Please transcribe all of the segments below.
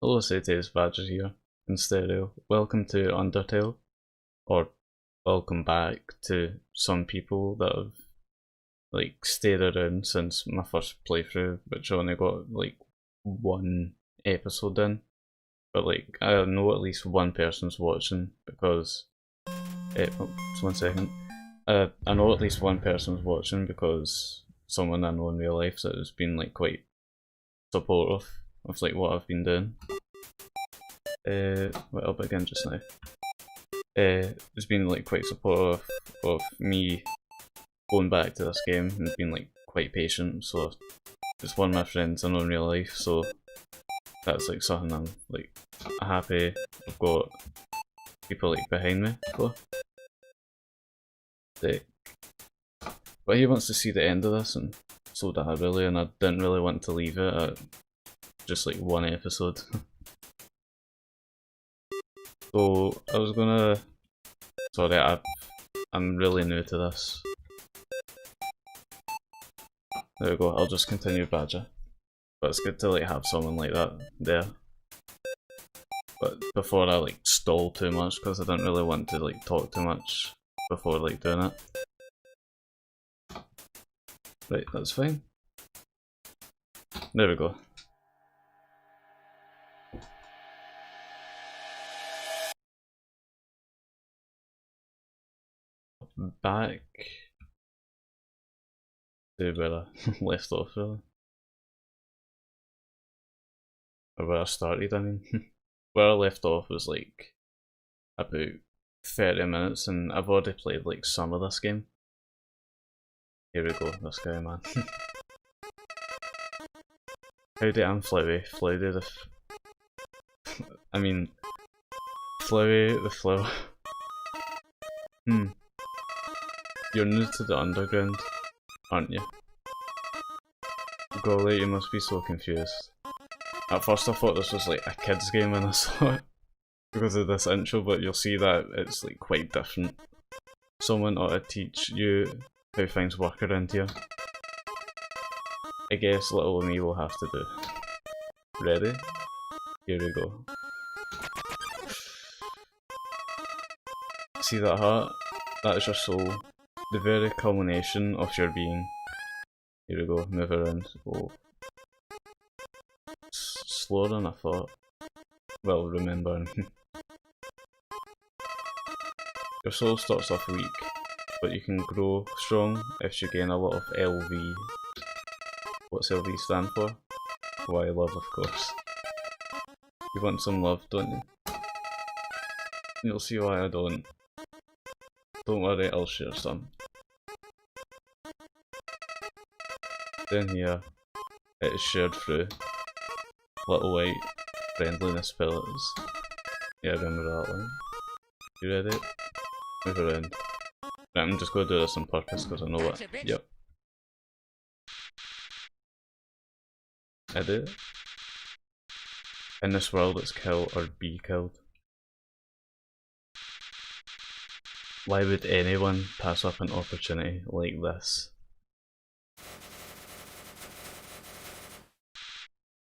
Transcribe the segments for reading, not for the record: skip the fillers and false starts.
Hello Cities, Badger here, in stereo. Welcome to Undertale, or welcome back to some people that have stayed around since my first playthrough, which I only got one episode in. But I know at least one person's watching because just 1 second. I know at least one person's watching because someone I know in real life that has been quite supportive of what I've been doing. I'll begin just now. It's been quite supportive of me going back to this game and being quite patient. So it's one of my friends I know in real life. So that's something I'm happy I've got people behind me for. But he wants to see the end of this, and so did I really, and I didn't really want to leave it at just one episode. So I was gonna... Sorry, I'm really new to this. There we go, I'll just continue Badger. But it's good to have someone like that there. But before I stall too much, because I didn't really want to talk too much before doing it. Right, that's fine. There we go. Back to where I left off, really. Or where I started, I mean. Where I left off was about 30 minutes, and I've already played some of this game. Here we go, this guy, man. Howdy, I'm Flowey. Flowey the I mean, Flowey the Flower. You're new to the underground, aren't you? Golly, you must be so confused. At first I thought this was a kids game when I saw it, because of this intro, but you'll see that it's quite different. Someone ought to teach you how things work around here. I guess little me will have to do. Ready? Here we go. See that heart? That is your soul. The very culmination of your being. Here we go, move around. Oh. Slower than I thought. Well, remembering. Your soul starts off weak, but you can grow strong if you gain a lot of LV. What's LV stand for? Why, love, of course. You want some love, don't you? You'll see why I don't. Don't worry, I'll share some. Down here, it is shared through little white friendliness pillars. Yeah, remember that one. You ready? Move around. Right, I'm just going to do this on purpose because I know what. Yep. I did. In this world, it's kill or be killed. Why would anyone pass up an opportunity like this?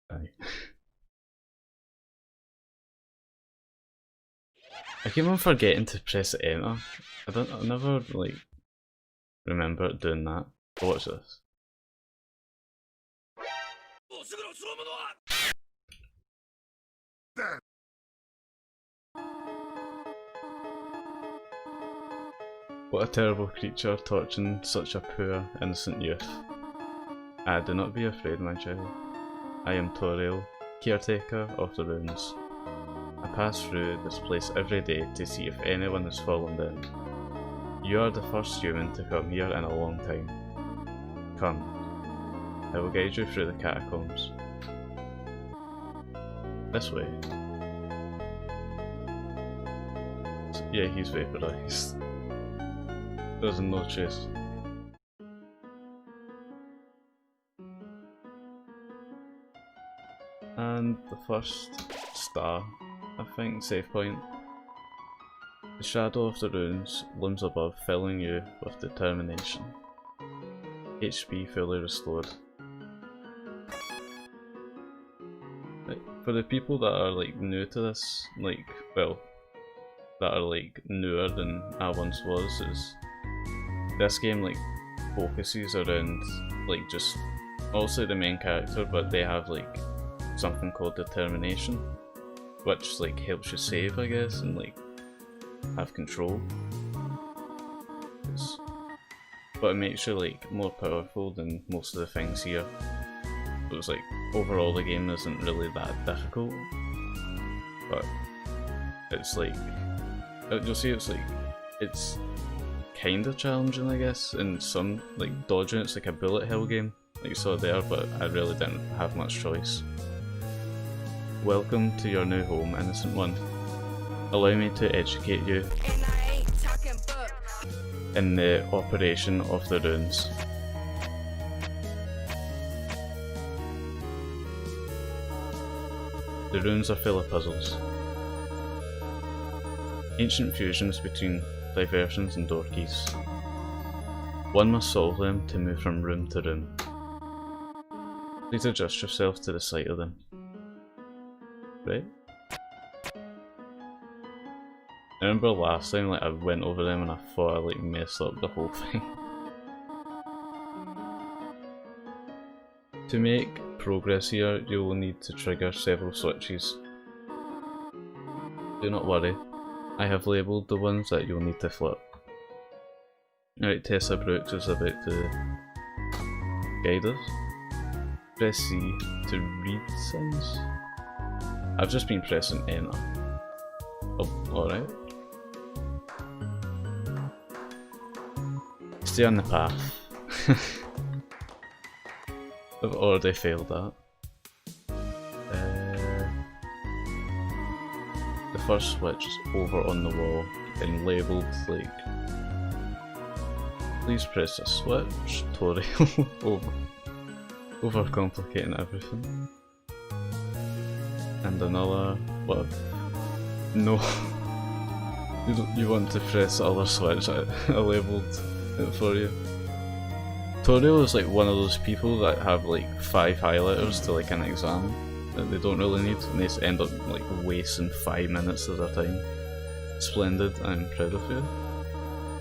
Aye. I keep on forgetting to press enter. I never remember doing that. Watch this. What a terrible creature torturing such a poor, innocent youth. Ah, do not be afraid, my child. I am Toriel, caretaker of the ruins. I pass through this place every day to see if anyone has fallen down. You are the first human to come here in a long time. Come. I will guide you through the catacombs. This way. Yeah, he's vaporized. There's no chase. And the first star, I think, save point. The shadow of the ruins looms above, filling you with determination. HP fully restored. Right, for the people that are like new to this, like, well, that are like newer than I once was, is this game like focuses around like just also the main character, but they have like something called determination, which like helps you save, I guess, and like have control. But it makes you like more powerful than most of the things here. So it's like overall the game isn't really that difficult, but it's like you'll see it's kinda challenging, I guess, in some like dodging. It's like a bullet hell game like you saw there, but I really didn't have much choice. Welcome to your new home, innocent one. Allow me to educate you in the operation of the runes. The runes are full of puzzles. Ancient fusions between diversions and door keys. One must solve them to move from room to room. Please adjust yourself to the sight of them. Right? I remember last time like I went over them and I thought I like messed up the whole thing. To make progress here, you will need to trigger several switches. Do not worry, I have labelled the ones that you'll need to flip. Alright, Tessa Brooks is about to guide us. Press C to read signs. I've just been pressing enter. Oh, alright. Stay on the path. I've already failed that. The first switch is over on the wall and labelled like please press a switch tutorial overcomplicating everything. And another what? No. You want to press the other switch. I labelled it for you. Tutorial is like one of those people that have like 5 highlighters to like an exam that they don't really need, and they just end up like wasting 5 minutes of their time. Splendid, I'm proud of you.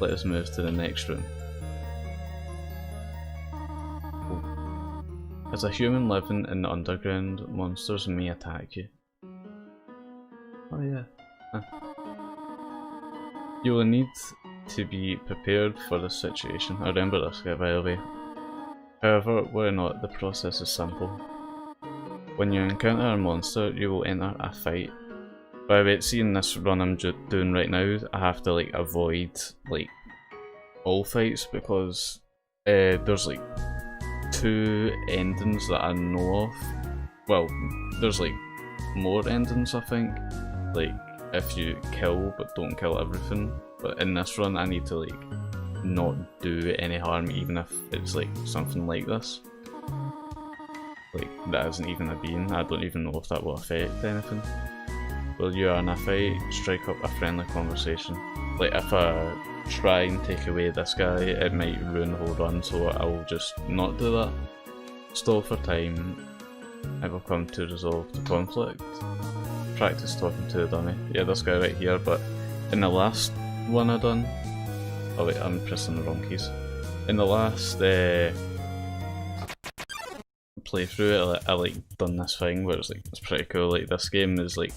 Let us move to the next room. As a human living in the underground, monsters may attack you. Oh yeah. Huh. You will need to be prepared for this situation. I remember this guy, by the way. However, were not, the process is simple. When you encounter a monster, you will enter a fight. By the way, seeing this run I'm doing right now, I have to like avoid like all fights because there's like 2 endings that I know of. Well, there's like more endings I think. Like if you kill but don't kill everything. But in this run I need to like not do any harm even if it's like something like this. Like that isn't even a being. I don't even know if that will affect anything. While you are in a fight, strike up a friendly conversation. Like if I try and take away this guy, it might ruin the whole run, so I'll just not do that. Stall for time. I will come to resolve the conflict. Practice talking to the dummy. Yeah, this guy right here, but in the last one I done... Oh wait, I'm pressing the wrong keys. In the last playthrough, I like done this thing where it's like, it's pretty cool. Like this game is like,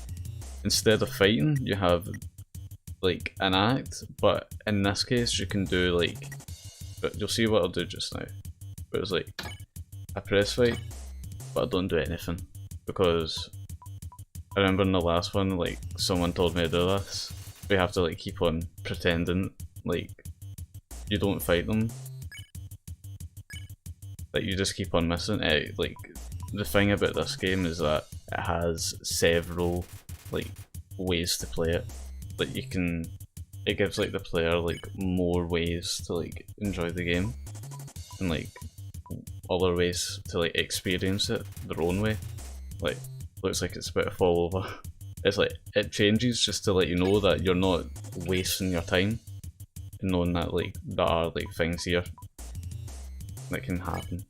instead of fighting, you have like an act, but in this case you can do like, but you'll see what I'll do just now. But it's like, I press fight, but I don't do anything. Because I remember in the last one, like someone told me to do this. We have to like keep on pretending like you don't fight them. Like you just keep on missing it. Like the thing about this game is that it has several like ways to play it. Like you can, it gives like the player like more ways to like enjoy the game, and like other ways to like experience it their own way. Like looks like it's about to fall over. It's like it changes just to let you know that you're not wasting your time, and knowing that like there are like things here that can happen.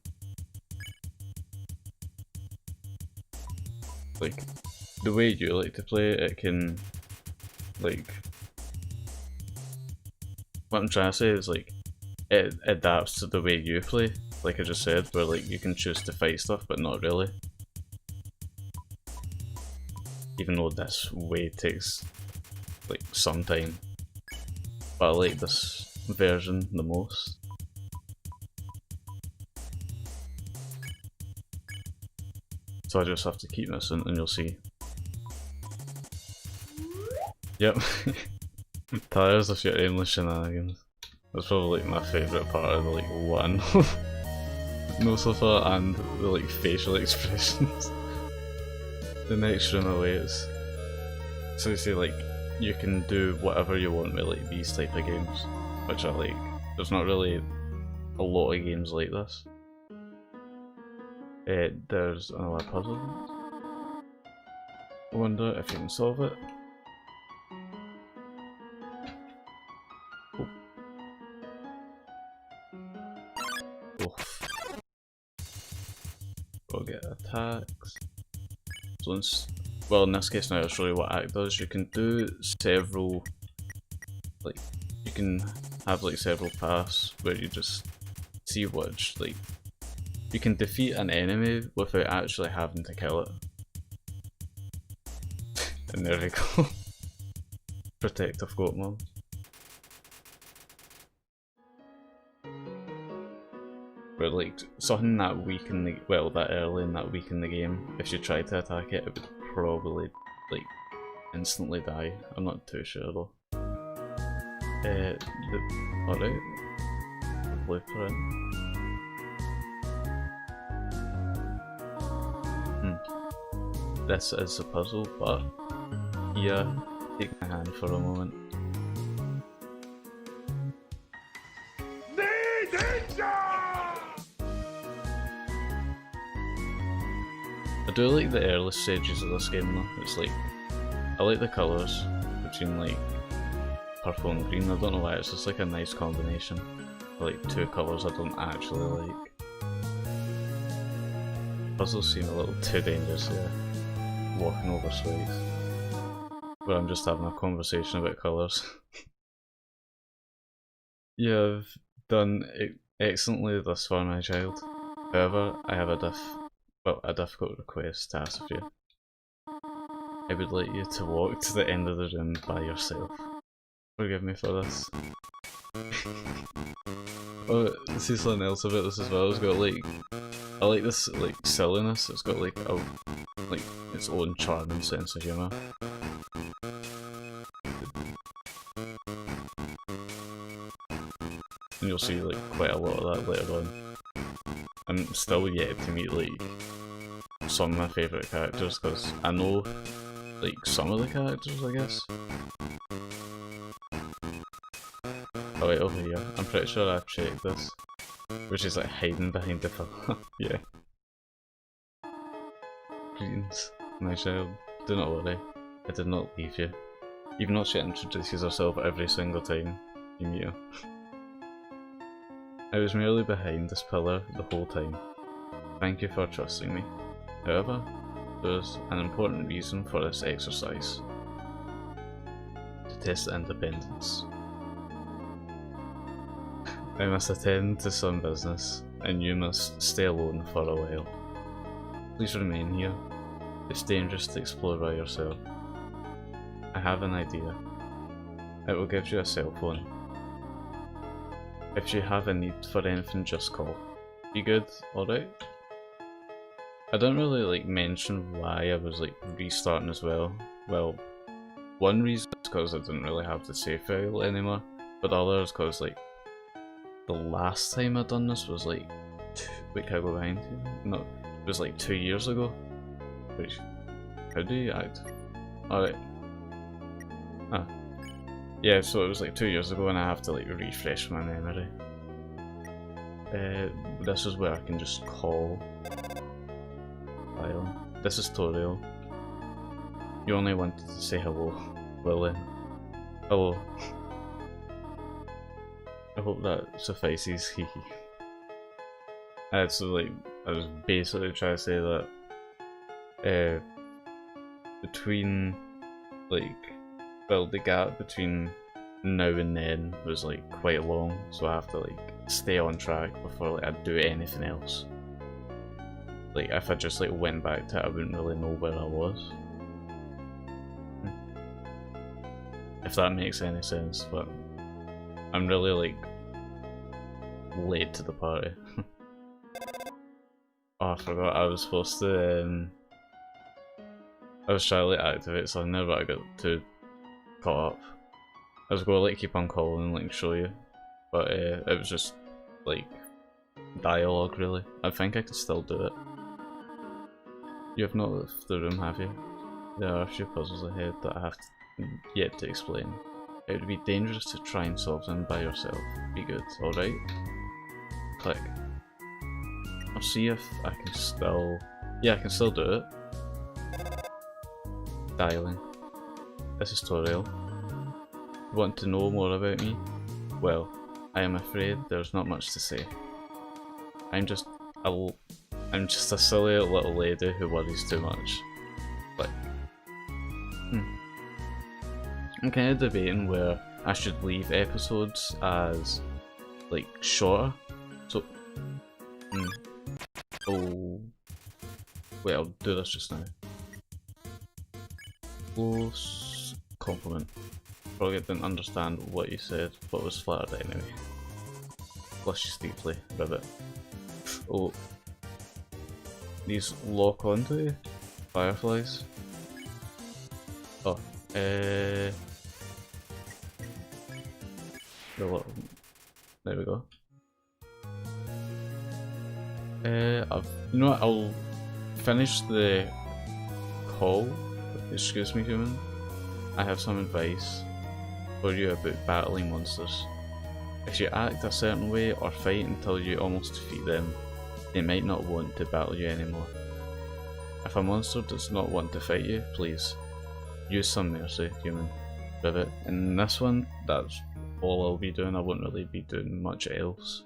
Like the way you like to play it can, like, what I'm trying to say is, like, it adapts to the way you play, like I just said, where, like, you can choose to fight stuff, but not really. Even though this way takes, like, some time. But I like this version the most. So I just have to keep missing and you'll see. Yep. Tires of your aimless shenanigans. That's probably like my favourite part of the like one. No so far, and the like facial expressions. The next room awaits. So you see, like, you can do whatever you want with like these type of games, which I like. There's not really a lot of games like this. There's another puzzle. I wonder if you can solve it. Oof. Go get attacks. So well, in this case now I'll show you what act does. You can do several, like, you can have like several paths where you just see which, like, you can defeat an enemy without actually having to kill it. And there we go. Protective goat mom. But like, something that weak in the, well, that early in that weak in the game, if you tried to attack it, it would probably, like, instantly die. I'm not too sure though. Alright. Blueprint. This is a puzzle, but here, take my hand for a moment. I do like the early stages of this game though. It's like, I like the colours between like purple and green. I don't know why, it's just like a nice combination. Like two colours I don't actually like. Puzzles seem a little too dangerous here. Walking over space. But I'm just having a conversation about colours. You've done excellently thus far, my child. However, I have a difficult request to ask of you. I would like you to walk to the end of the room by yourself. Forgive me for this. Oh, see something else about this as well. It's got like, I like this like silliness. It's got like a its own charm and sense of humour. And you'll see like quite a lot of that later on. I'm still yet to meet like some of my favourite characters because I know like some of the characters, I guess. Oh wait, over here. I'm pretty sure I've checked this. Which is like hiding behind the pillar. Yeah. Greetings, my child. Do not worry. I did not leave you. Even though she introduces herself every single time you meet her. I was merely behind this pillar the whole time. Thank you for trusting me. However, there's an important reason for this exercise. To test independence. I must attend to some business, and you must stay alone for a while. Please remain here. It's dangerous to explore by yourself. I have an idea. It will give you a cell phone. If you have a need for anything, just call. Be good, alright? I don't really like mention why I was like restarting as well. Well, one reason is because I didn't really have the save file anymore, but the other is because like the last time I done this was like, wait, can I go behind you? No, it was like 2 years ago. Which, how do you act? Alright. Ah. Yeah, so it was like 2 years ago and I have to like refresh my memory. This is where I can just call file. This is tutorial. You only wanted to say hello. Well then. Hello. I hope that suffices, hehe. So like, I was basically trying to say that between, like, well, the gap between now and then was like quite long, so I have to like stay on track before like I do anything else. Like if I just like went back to it, I wouldn't really know where I was. If that makes any sense, but I'm really like late to the party. Oh, I forgot I was supposed to I was trying to like activate something there, but I got too caught up. I was going to like keep on calling and like show you, but it was just like dialogue really. I think I can still do it. You have not left the room, have you? There are a few puzzles ahead that I have yet to explain. It would be dangerous to try and solve them by yourself. Be good, alright? Click. I'll see if I can still... Yeah, I can still do it. Dialing. This is tutorial. Want to know more about me? Well, I am afraid there's not much to say. I'm just a silly little lady who worries too much. Like, I'm kind of debating where I should leave episodes as like shorter. So, oh, wait, I'll do this just now. Close compliment. Probably didn't understand what you said, but was flattered anyway. Blush deeply, ribbit. Oh, these lock onto you? Fireflies? Oh, there we go. You know what, I'll finish the call. Excuse me, human. I have some advice for you about battling monsters. If you act a certain way or fight until you almost defeat them, they might not want to battle you anymore. If a monster does not want to fight you, please use some mercy, human. Rivet. In this one, that's all I'll be doing. I won't really be doing much else.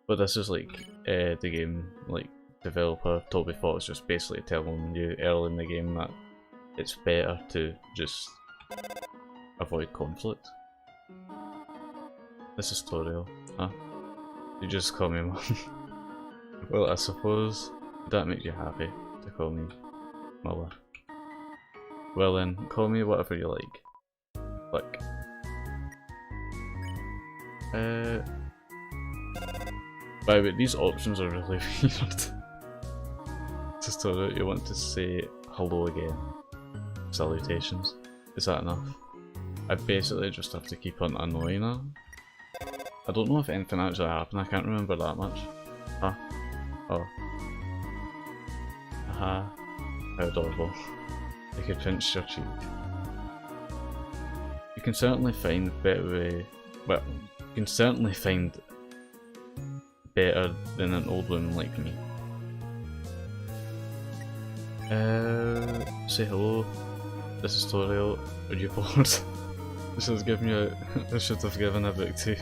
But this is like the game like developer told before. It's just basically telling you early in the game that it's better to just avoid conflict. This is tutorial, huh? You just call me mom. Well, I suppose that makes you happy to call me mother. Well then, call me whatever you like. Click. By the way, these options are really weird. Just tutorial, you want to say hello again. Salutations. Is that enough? I basically just have to keep on annoying her. I don't know if anything actually happened, I can't remember that much. Huh? Oh. Aha. How adorable. I could pinch your cheek. You can certainly find better way. Well, you can certainly find better than an old woman like me. Say hello. This is tutorial. Are you bored? I should have given a book to you.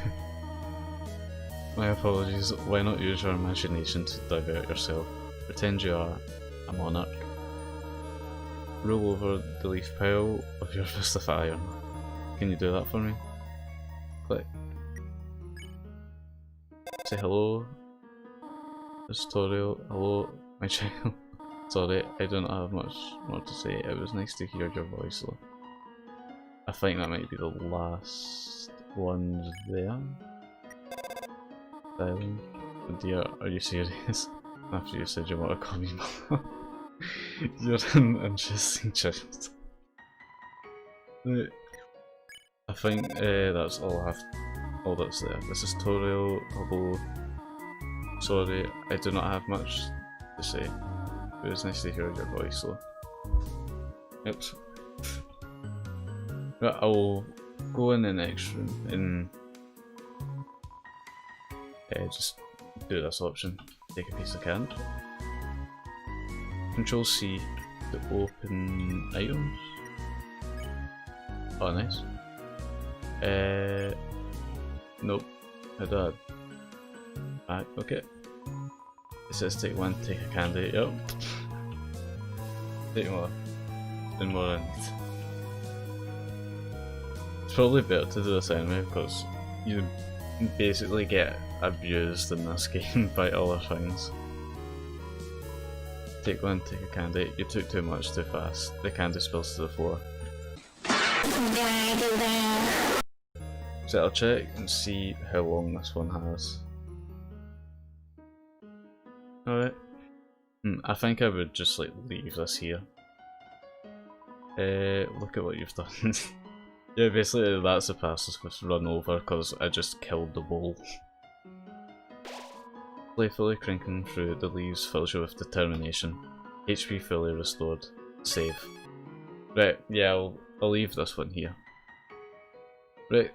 My apologies. Why not use your imagination to divert yourself? Pretend you are a monarch. Roll over the leaf pile of your fist of iron. Can you do that for me? Click. Say hello. This tutorial. Hello, my child. Sorry, I do not have much more to say. It was nice to hear your voice though. I think that might be the last ones there. Oh dear, are you serious? After you said you want to call me mom. You're an interesting child. I think that's all that's there. This is tutorial. Hello. Sorry, I do not have much to say. It was nice to hear your voice though. Oops. Right, I'll go in the next room and just do this option. Take a piece of candy. Control C to open items. Oh, nice. Nope. How do I? Back, okay. It says take one, take a candy. Yep. Take more. in more in. It's probably better to do this anyway because you basically get abused in this game by other things. Take one, take a candy. You took too much too fast. The candy spills to the floor. So I'll check and see how long this one has. Alright. I think I would just like leave this here. Look at what you've done. Yeah, basically that's a pacifist run over because I just killed the bowl. Playfully cranking through the leaves fills you with determination. HP fully restored. Save. Right, yeah, I'll leave this one here. Right.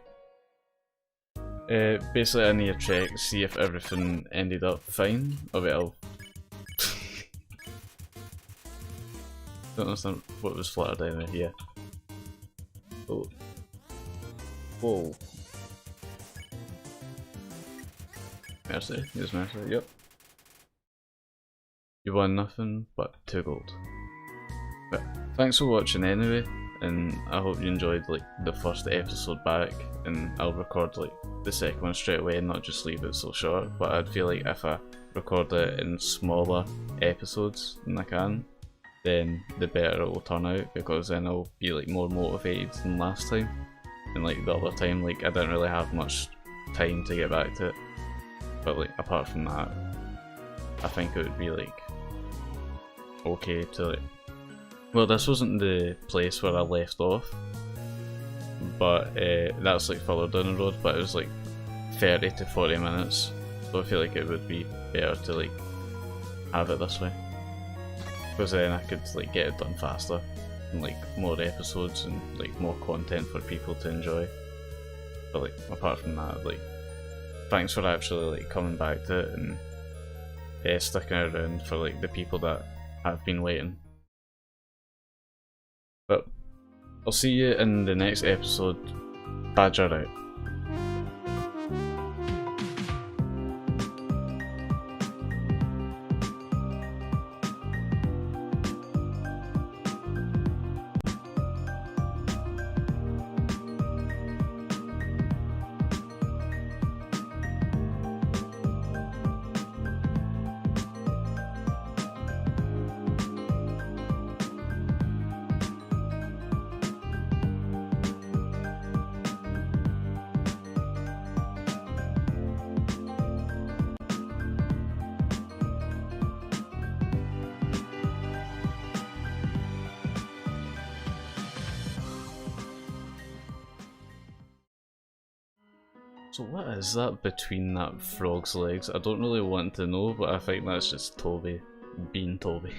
Basically I need to check, see if everything ended up fine. Oh wait, I'll... Don't understand what was flattered anyway, yeah. Oh. Whoa. Mercy, use mercy, yep. You won nothing but 2 gold. But thanks for watching anyway, and I hope you enjoyed like the first episode back, and I'll record like the second one straight away and not just leave it so short, but I'd feel like if I record it in smaller episodes than I can, then the better it will turn out, because then I'll be like more motivated than last time. And like the other time, like I didn't really have much time to get back to it. But like apart from that, I think it would be like okay to like... Well, this wasn't the place where I left off, but that's like further down the road, but it was like 30 to 40 minutes, so I feel like it would be better to like have it this way, because then I could like get it done faster and like more episodes and like more content for people to enjoy. But like apart from that, like thanks for actually like coming back to it and sticking around for like the people that have been waiting. But I'll see you in the next episode. Badger out. So what is that between that frog's legs? I don't really want to know, but I think that's just Toby being Toby.